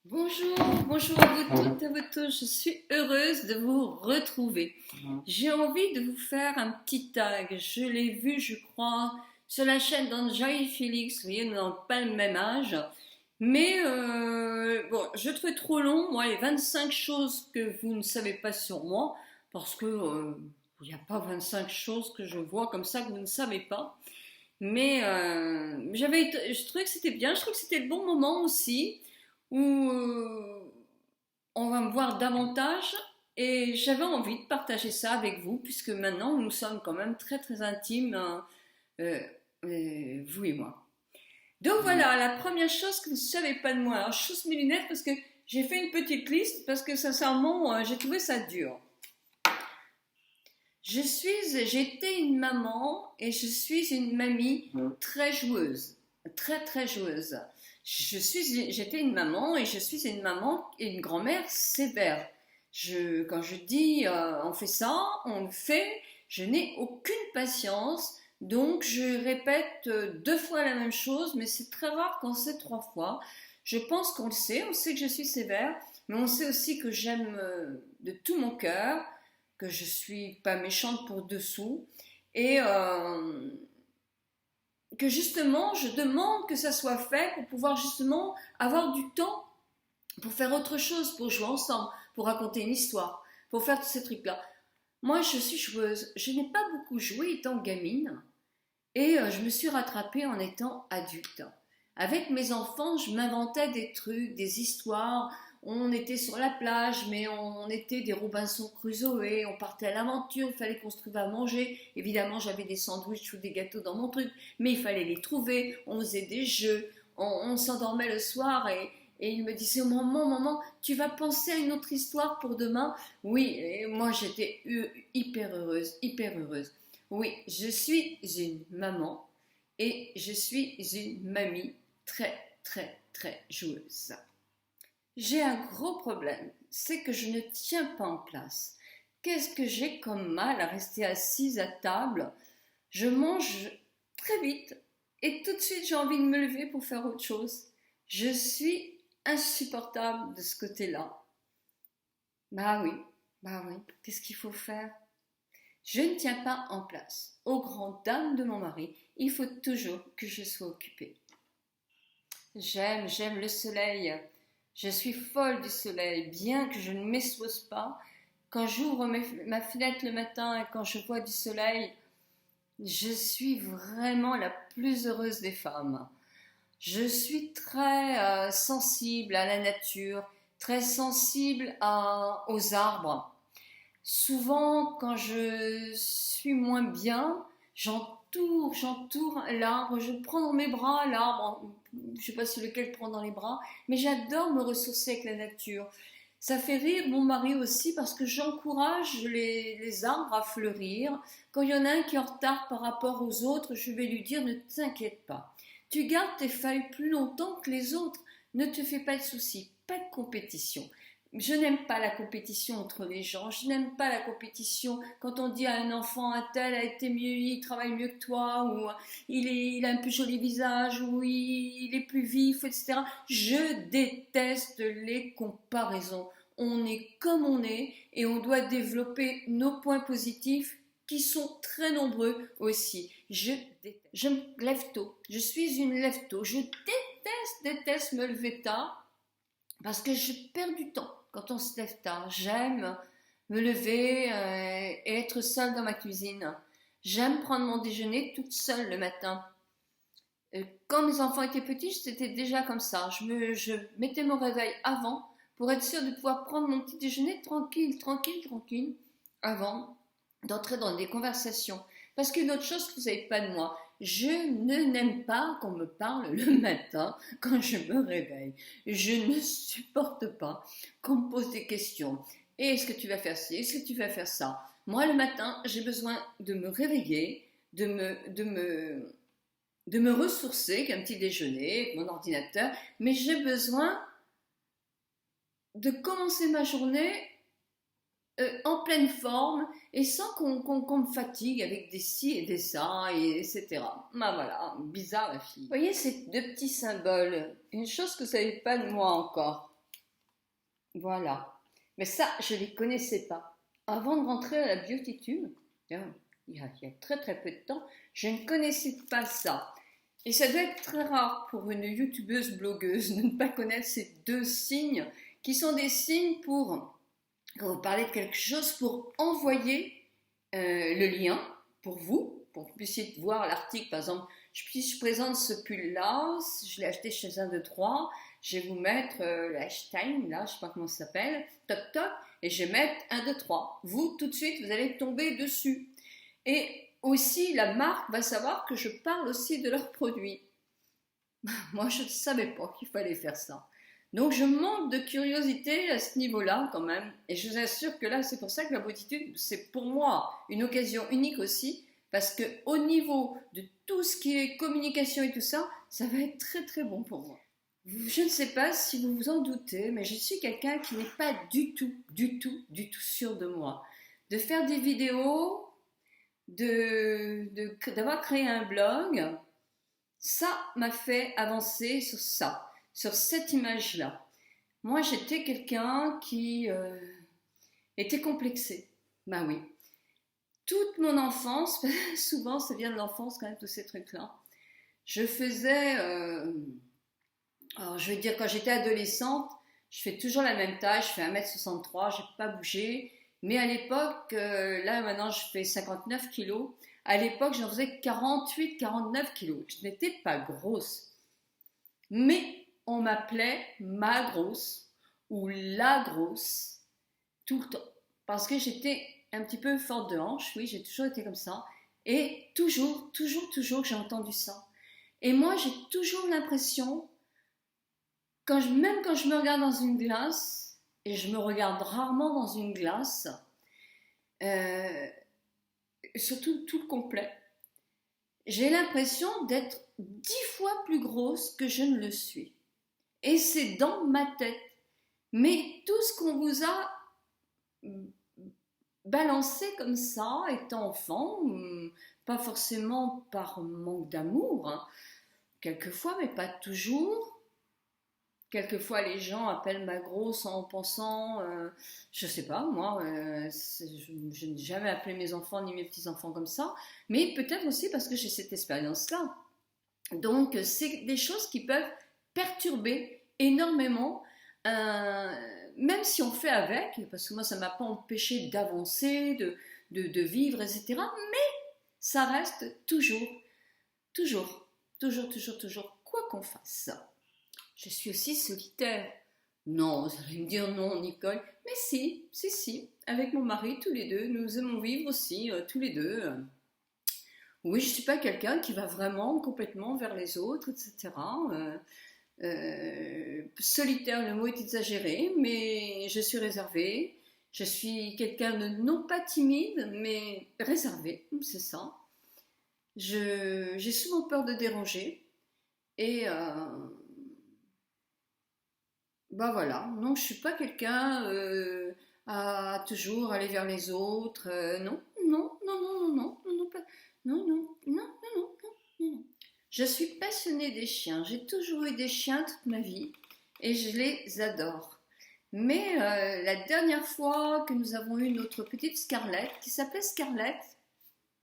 Bonjour, bonjour à vous toutes et à vous tous. Je suis heureuse de vous retrouver. J'ai envie de vous faire un petit tag. Je l'ai vu, je crois, sur la chaîne d'Anjay Félix. Vous voyez, nous n'avons pas le même âge. Mais bon, je trouve trop long, moi, les 25 choses que vous ne savez pas sur moi, parce que il n'y a pas 25 choses que je vois comme ça que vous ne savez pas. Mais je trouvais que c'était bien, je trouvais que c'était le bon moment aussi où on va me voir davantage et j'avais envie de partager ça avec vous puisque maintenant nous sommes quand même très très intimes, hein, euh, vous et moi. Donc voilà, la première chose que vous ne savez pas de moi, alors je chausse mes lunettes parce que j'ai fait une petite liste parce que sincèrement j'ai trouvé ça dur. J'étais une maman et je suis une mamie très joueuse, très très joueuse. J'étais une maman et je suis une maman et une grand-mère sévère. Quand je dis on fait ça, on le fait, je n'ai aucune patience, donc je répète deux fois la même chose, mais c'est très rare qu'on sait trois fois. Je pense qu'on le sait, on sait que je suis sévère, mais on sait aussi que j'aime de tout mon cœur, que je suis pas méchante pour dessous et que justement je demande que ça soit fait pour pouvoir justement avoir du temps pour faire autre chose, pour jouer ensemble, pour raconter une histoire, pour faire tous ces trucs-là. Moi je suis joueuse, je n'ai pas beaucoup joué étant gamine et je me suis rattrapée en étant adulte. Avec mes enfants, je m'inventais des trucs, des histoires. On était sur la plage, mais on était des Robinson Crusoe, on partait à l'aventure, il fallait qu'on se trouve à manger. Évidemment, j'avais des sandwichs ou des gâteaux dans mon truc, mais il fallait les trouver. On faisait des jeux, on s'endormait le soir et il me disait, maman, tu vas penser à une autre histoire pour demain? Oui, et moi j'étais hyper heureuse, hyper heureuse. Oui, je suis une maman et je suis une mamie très, très, très joueuse. J'ai un gros problème, c'est que je ne tiens pas en place. Qu'est-ce que j'ai comme mal à rester assise à table? Je mange très vite et tout de suite j'ai envie de me lever pour faire autre chose. Je suis insupportable de ce côté-là. Bah oui, bah oui, qu'est-ce qu'il faut faire? Je ne tiens pas en place. Aux grandes dames de mon mari, il faut toujours que je sois occupée. J'aime le soleil. Je suis folle du soleil, bien que je ne m'expose pas. Quand j'ouvre ma fenêtre le matin et quand je vois du soleil, je suis vraiment la plus heureuse des femmes. Je suis très sensible à la nature, très sensible aux arbres. Souvent, quand je suis moins bien, j'entoure l'arbre, je prends dans mes bras l'arbre, je ne sais pas si lequel prend dans les bras, mais j'adore me ressourcer avec la nature. Ça fait rire mon mari aussi parce que j'encourage les arbres à fleurir. Quand il y en a un qui est en retard par rapport aux autres, je vais lui dire ne t'inquiète pas. Tu gardes tes feuilles plus longtemps que les autres. Ne te fais pas de soucis, pas de compétition. Je n'aime pas la compétition entre les gens, je n'aime pas la compétition quand on dit à un enfant un tel a été mieux, il travaille mieux que toi, ou il a un plus joli visage, ou il est plus vif, etc. Je déteste les comparaisons. On est comme on est et on doit développer nos points positifs qui sont très nombreux aussi. Je me lève tôt, je suis une lève tôt, je déteste me lever tard parce que je perds du temps quand on se lève tard. J'aime me lever et être seule dans ma cuisine. J'aime prendre mon déjeuner toute seule le matin. Quand mes enfants étaient petits, c'était déjà comme ça. Je mettais mon réveil avant pour être sûre de pouvoir prendre mon petit déjeuner tranquille, avant d'entrer dans des conversations. Parce qu'une autre chose que vous savez pas de moi, je n'aime pas qu'on me parle le matin quand je me réveille. Je ne supporte pas qu'on me pose des questions. Et est-ce que tu vas faire ci? Est-ce que tu vas faire ça? Moi, le matin, j'ai besoin de me réveiller, de me ressourcer avec un petit déjeuner, avec mon ordinateur, mais j'ai besoin de commencer ma journée en pleine forme et sans qu'on me fatigue avec des ci et des ça, etc. Bah voilà, bizarre la fille. Vous voyez ces deux petits symboles, une chose que vous ne savez pas de moi encore. Voilà. Mais ça, je ne les connaissais pas. Avant de rentrer à la BeautyTube, il y a très très peu de temps, je ne connaissais pas ça. Et ça doit être très rare pour une youtubeuse blogueuse de ne pas connaître ces deux signes qui sont des signes pour, quand vous parlez de quelque chose, pour envoyer le lien pour vous, pour que vous puissiez voir l'article. Par exemple, je présente ce pull-là, je l'ai acheté chez un de trois, je vais vous mettre le hashtag, là, je ne sais pas comment ça s'appelle, toc toc, et je vais mettre un, 2, 3. Vous, tout de suite, vous allez tomber dessus. Et aussi, la marque va savoir que je parle aussi de leurs produits. Moi, je ne savais pas qu'il fallait faire ça. Donc, je manque de curiosité à ce niveau-là, quand même. Et je vous assure que là, c'est pour ça que la Beautitude, c'est pour moi une occasion unique aussi, parce que au niveau de tout ce qui est communication et tout ça, ça va être très très bon pour moi. Je ne sais pas si vous vous en doutez, mais je suis quelqu'un qui n'est pas du tout, du tout, du tout sûr de moi. De faire des vidéos, d'avoir créé un blog, ça m'a fait avancer sur ça, sur cette image-là. Moi, j'étais quelqu'un qui était complexé. Ben oui. Toute mon enfance, souvent ça vient de l'enfance quand même, tous ces trucs-là. Je faisais, alors je vais dire quand j'étais adolescente, je fais toujours la même taille, je fais 1m63, je n'ai pas bougé. Mais à l'époque, là maintenant je fais 59 kilos, à l'époque j'en faisais 48, 49 kilos. Je n'étais pas grosse. Mais on m'appelait ma grosse ou la grosse tout le temps. Parce que j'étais un petit peu forte de hanche, oui, j'ai toujours été comme ça. Et toujours, toujours, toujours, j'ai entendu ça. Et moi, j'ai toujours l'impression, même quand je me regarde dans une glace, et je me regarde rarement dans une glace, euh, surtout tout le complet, j'ai l'impression d'être 10 fois plus grosse que je ne le suis. Et c'est dans ma tête. Mais tout ce qu'on vous a balancé comme ça, étant enfant, pas forcément par manque d'amour, hein, quelquefois, mais pas toujours. Quelquefois, les gens appellent ma grosse en pensant, je sais pas, moi, je n'ai jamais appelé mes enfants ni mes petits-enfants comme ça, mais peut-être aussi parce que j'ai cette expérience-là. Donc, c'est des choses qui peuvent perturber énormément, même si on fait avec, parce que moi, ça ne m'a pas empêché d'avancer, de vivre, etc. Mais ça reste toujours, toujours, toujours, toujours, toujours, quoi qu'on fasse. Je suis aussi solitaire. Non, vous allez me dire non, Nicole. Mais si, si, si. Avec mon mari, tous les deux, nous aimons vivre aussi, tous les deux. Oui, je ne suis pas quelqu'un qui va vraiment complètement vers les autres, etc. Solitaire, le mot est exagéré, mais je suis réservée. Je suis quelqu'un de non pas timide, mais réservé, c'est ça. J'ai souvent peur de déranger. Et bah voilà, non, je suis pas quelqu'un à toujours aller vers les autres. Non, non, non, non, non, non, non, non, pas, non, non, non, non, non, non, non. Je suis passionnée des chiens. J'ai toujours eu des chiens toute ma vie et je les adore. Mais la dernière fois que nous avons eu notre petite Scarlett, qui s'appelait Scarlett,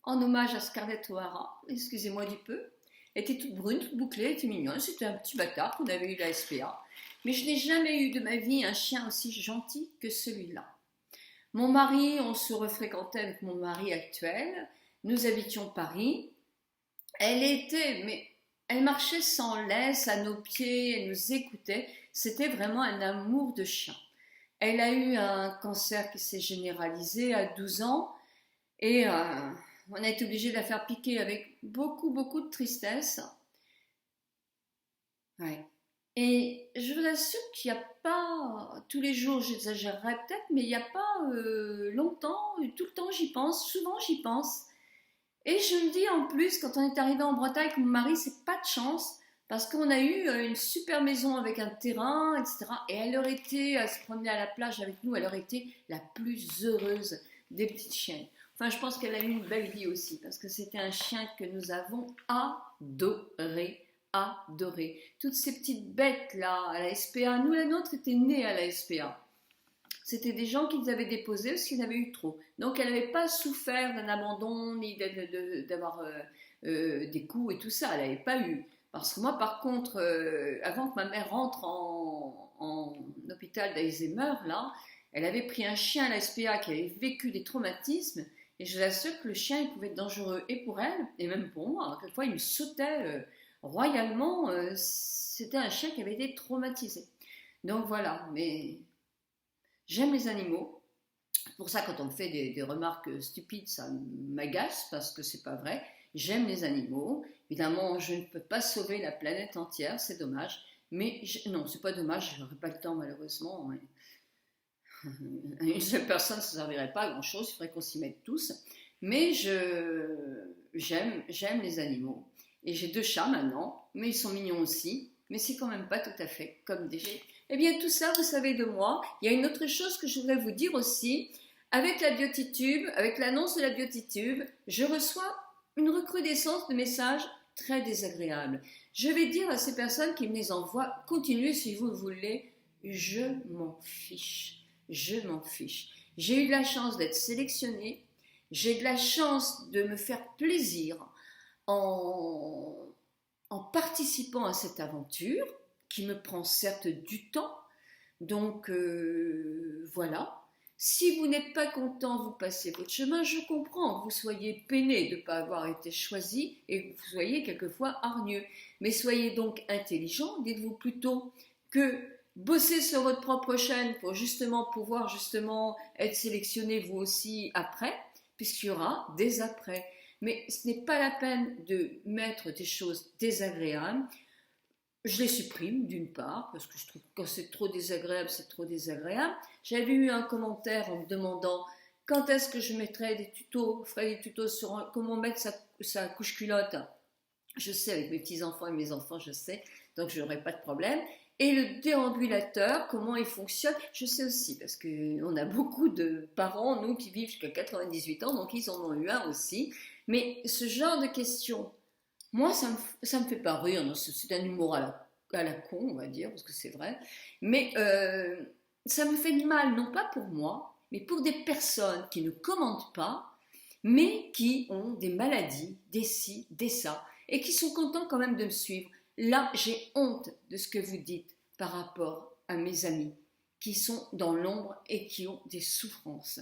en hommage à Scarlett O'Hara, excusez-moi du peu, elle était toute brune, toute bouclée, elle était mignonne, c'était un petit bâtard qu'on avait eu à la SPA. Mais je n'ai jamais eu de ma vie un chien aussi gentil que celui-là. Mon mari, on se refréquentait avec mon mari actuel, nous habitions Paris. Mais elle marchait sans laisse à nos pieds, elle nous écoutait. C'était vraiment un amour de chien. Elle a eu un cancer qui s'est généralisé à 12 ans et on a été obligé de la faire piquer avec beaucoup, beaucoup de tristesse. Ouais. Et je vous assure qu'il n'y a pas, tous les jours j'exagérerais peut-être, mais il n'y a pas longtemps, tout le temps j'y pense, souvent j'y pense. Et je me dis en plus, quand on est arrivé en Bretagne avec mon mari, c'est pas de chance, parce qu'on a eu une super maison avec un terrain, etc. Et elle aurait été à se promener à la plage avec nous, elle aurait été la plus heureuse des petites chiennes. Enfin, je pense qu'elle a eu une belle vie aussi, parce que c'était un chien que nous avons adoré, adoré. Toutes ces petites bêtes là, à la SPA, nous la nôtre était née à la SPA. C'était des gens qu'ils avaient déposés parce qu'ils en avaient eu trop. Donc elle n'avait pas souffert d'un abandon ni d'avoir des coups et tout ça. Elle n'avait pas eu. Parce que moi, par contre, avant que ma mère rentre en hôpital d'Alzheimer, là, elle avait pris un chien à la SPA qui avait vécu des traumatismes. Et je vous assure que le chien, il pouvait être dangereux et pour elle, et même pour moi. Quelquefois, il me sautait royalement. C'était un chien qui avait été traumatisé. Donc voilà, mais j'aime les animaux. Pour ça, quand on me fait des remarques stupides, ça m'agace parce que c'est pas vrai. J'aime les animaux. Évidemment, je ne peux pas sauver la planète entière, c'est dommage. Mais non, c'est pas dommage, je n'aurai pas le temps malheureusement. Une seule personne, ça ne servirait pas à grand chose, il faudrait qu'on s'y mette tous. Mais j'aime les animaux. Et j'ai 2 chats maintenant, mais ils sont mignons aussi. Mais c'est quand même pas tout à fait comme des chiens. Eh bien, tout ça, vous savez de moi. Il y a une autre chose que je voudrais vous dire aussi. Avec la Biotitube, avec l'annonce de la Biotitube, je reçois une recrudescence de messages très désagréables. Je vais dire à ces personnes qui me les envoient, continuez si vous le voulez, je m'en fiche. Je m'en fiche. J'ai eu de la chance d'être sélectionnée, j'ai de la chance de me faire plaisir en participant à cette aventure qui me prend certes du temps. Donc voilà. Si vous n'êtes pas content, vous passez votre chemin. Je comprends que vous soyez peiné de ne pas avoir été choisi et que vous soyez quelquefois hargneux. Mais soyez donc intelligent. Dites-vous plutôt que bossez sur votre propre chaîne pour justement pouvoir être sélectionné vous aussi après, puisqu'il y aura des après. Mais ce n'est pas la peine de mettre des choses désagréables. Je les supprime d'une part, parce que je trouve que quand c'est trop désagréable, c'est trop désagréable. J'avais eu un commentaire en me demandant quand est-ce que je mettrais des tutos, ferais des tutos sur comment mettre sa couche-culotte. Je sais, avec mes petits-enfants et mes enfants, je sais, donc je n'aurai pas de problème. Et le déambulateur, comment il fonctionne, je sais aussi, parce qu'on a beaucoup de parents, nous, qui vivent jusqu'à 98 ans, donc ils en ont eu un aussi. Mais ce genre de questions, moi, ça me fait pas rire, c'est un humour à la con, on va dire, parce que c'est vrai. Mais ça me fait de mal, non pas pour moi, mais pour des personnes qui ne commentent pas, mais qui ont des maladies, des ci, des ça, et qui sont contents quand même de me suivre. Là, j'ai honte de ce que vous dites par rapport à mes amis qui sont dans l'ombre et qui ont des souffrances.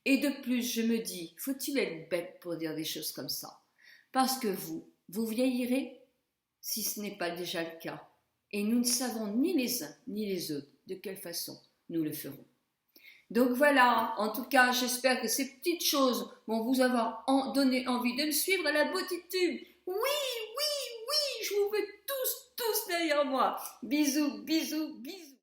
Et de plus, je me dis, faut-il être bête pour dire des choses comme ça? Parce que vous vieillirez si ce n'est pas déjà le cas. Et nous ne savons ni les uns ni les autres de quelle façon nous le ferons. Donc voilà, en tout cas, j'espère que ces petites choses vont vous avoir donné envie de me suivre à la Biotitube. Oui, oui, oui, je vous veux tous derrière moi. Bisous, bisous, bisous.